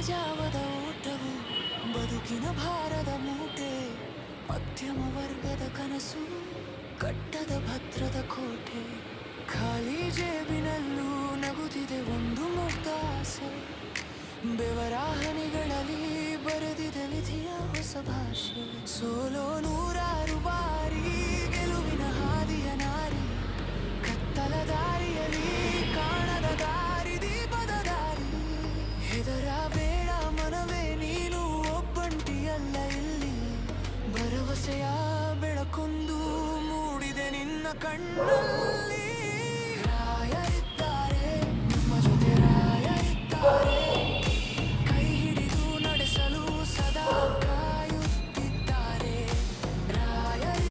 ಜಾವದ ಓಟವು ಬದುಕಿನ ಭಾರದ ಮೂಟೆ, ಮಧ್ಯಮ ವರ್ಗದ ಕನಸು ಕಟ್ಟದ ಭದ್ರದ ಕೋಟೆ. ಖಾಲಿ ಜೇಬಿನಲ್ಲೂ ನಗುತ್ತಿದೆ ಒಂದು ಮುಗ್ಧ ಆಸೆ, ಬೆವರ ಹನಿಗಳಲ್ಲಿ ಬರೆದಿದೆ ವಿಧಿಯ ಹೊಸ ಭಾಷೆ. ಸೋಲೋ ನೂರಾರು ಬಾರಿ, ಗೆಲುವಿನ ಹಾದಿಯ ನಾರಿ, ಕತ್ತಲ ದಾರಿಯಲ್ಲಿ ಕಾಣದ ದಾರಿ ದೀಪದ ದಾರಿ. ಹೆದರ ಬೇಡ ಮನವೇ, ನೀನು ಒಬ್ಬಂಟಿಯಲ್ಲ ಇಲ್ಲಿ, ಭರವಸೆಯ ಬೆಳಕೊಂದು ಮೂಡಿದೆ ನಿನ್ನ ಕಣ್ಣಲ್ಲಿ.